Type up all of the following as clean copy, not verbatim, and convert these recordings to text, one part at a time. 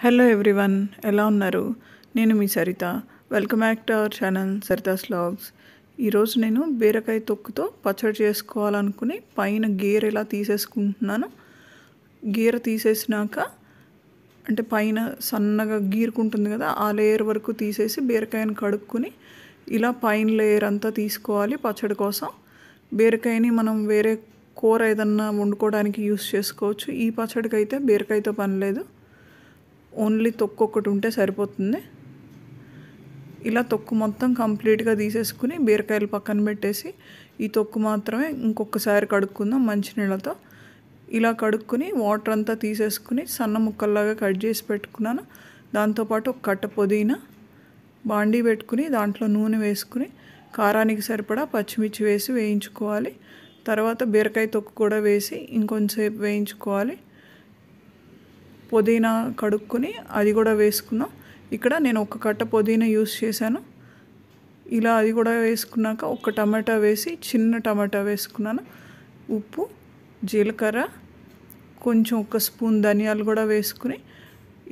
Hello everyone, ఎలా ఉన్నారు? నేను మీ Saritha. Welcome back to our channel Saritha's vlogs. ఈరోజు నేను బీరకాయ తొక్కుతో పచ్చడి చేసుకోవాలనుకుని పైన గేర్ ఇలా తీసేసుకుంటున్నాను. గీర తీసేసినాక అంటే పైన సన్నగా గీరుకుంటుంది కదా, ఆ లేయర్ వరకు తీసేసి బీరకాయని కడుక్కుని ఇలా పైన లేయర్ అంతా తీసుకోవాలి పచ్చడి కోసం. బీరకాయని మనం వేరే కూర ఏదన్నా వండుకోవడానికి యూస్ చేసుకోవచ్చు. ఈ పచ్చడికి అయితే బీరకాయతో పని లేదు, ఓన్లీ తొక్కు ఒకటి ఉంటే సరిపోతుంది. ఇలా తొక్కు మొత్తం కంప్లీట్గా తీసేసుకుని బీరకాయలు పక్కన పెట్టేసి ఈ తొక్కు మాత్రమే ఇంకొకసారి కడుక్కుందాం మంచినీళ్ళతో. ఇలా కడుక్కుని వాటర్ అంతా తీసేసుకుని సన్న ముక్కల్లాగా కట్ చేసి పెట్టుకున్నాను. దాంతోపాటు ఒక కట్ట పుదీనా, బాండీ పెట్టుకుని దాంట్లో నూనె వేసుకుని కారానికి సరిపడా పచ్చిమిర్చి వేసి వేయించుకోవాలి. తర్వాత బీరకాయ తొక్కు కూడా వేసి ఇంకొంచెంసేపు వేయించుకోవాలి. పుదీనా కడుక్కుని అది కూడా వేసుకున్నాం. ఇక్కడ నేను ఒక కట్ట పుదీనా యూస్ చేశాను. ఇలా అది కూడా వేసుకున్నాక ఒక టమాటా వేసి, చిన్న టమాటా వేసుకున్నాను. ఉప్పు, జీలకర్ర, కొంచెం ఒక స్పూన్ ధనియాలు కూడా వేసుకుని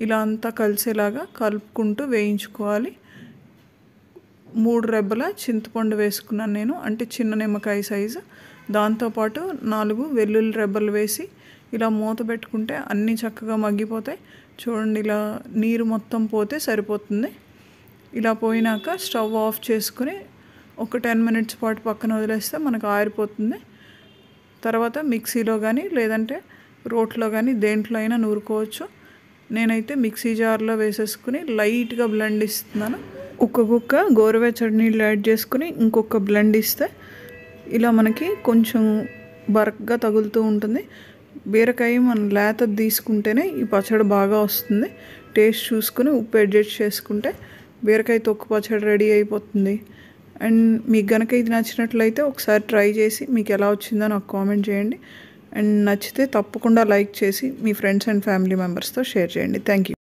ఇలా అంతా కలిసేలాగా కలుపుకుంటూ వేయించుకోవాలి. 3 రెబ్బల చింతపండు వేసుకున్నాను నేను, అంటే చిన్న నిమ్మకాయ సైజు. దాంతోపాటు 4 వెల్లుల్లి రెబ్బలు వేసి ఇలా మూత పెట్టుకుంటే అన్నీ చక్కగా మగ్గిపోతాయి. చూడండి, ఇలా నీరు మొత్తం పోతే సరిపోతుంది. ఇలా పోయినాక స్టవ్ ఆఫ్ చేసుకుని ఒక 10 మినిట్స్ పాటు పక్కన వదిలేస్తే మనకు ఆరిపోతుంది. తర్వాత మిక్సీలో కానీ లేదంటే రోట్లో కానీ దేంట్లో అయినా నూరుకోవచ్చు. నేనైతే మిక్సీ జార్లో వేసేసుకుని లైట్గా బ్లెండ్ ఇస్తున్నాను. ఒక గుక్క గోరువెచ్చటి నీళ్ళు యాడ్ చేసుకుని ఇంకొక బ్లెండ్ ఇస్తే ఇలా మనకి కొంచెం బరక్గా తగులుతూ ఉంటుంది. బీరకాయ మనం లేత తీసుకుంటేనే ఈ పచ్చడి బాగా వస్తుంది. టేస్ట్ చూసుకుని ఉప్పు అడ్జస్ట్ చేసుకుంటే బీరకాయ తొక్కు పచ్చడి రెడీ అయిపోతుంది. అండ్ మీకు కనుక ఇది నచ్చినట్లయితే ఒకసారి ట్రై చేసి మీకు ఎలా వచ్చిందో నాకు కామెంట్ చేయండి. అండ్ నచ్చితే తప్పకుండా లైక్ చేసి మీ ఫ్రెండ్స్ అండ్ ఫ్యామిలీ మెంబర్స్తో షేర్ చేయండి. Thank you.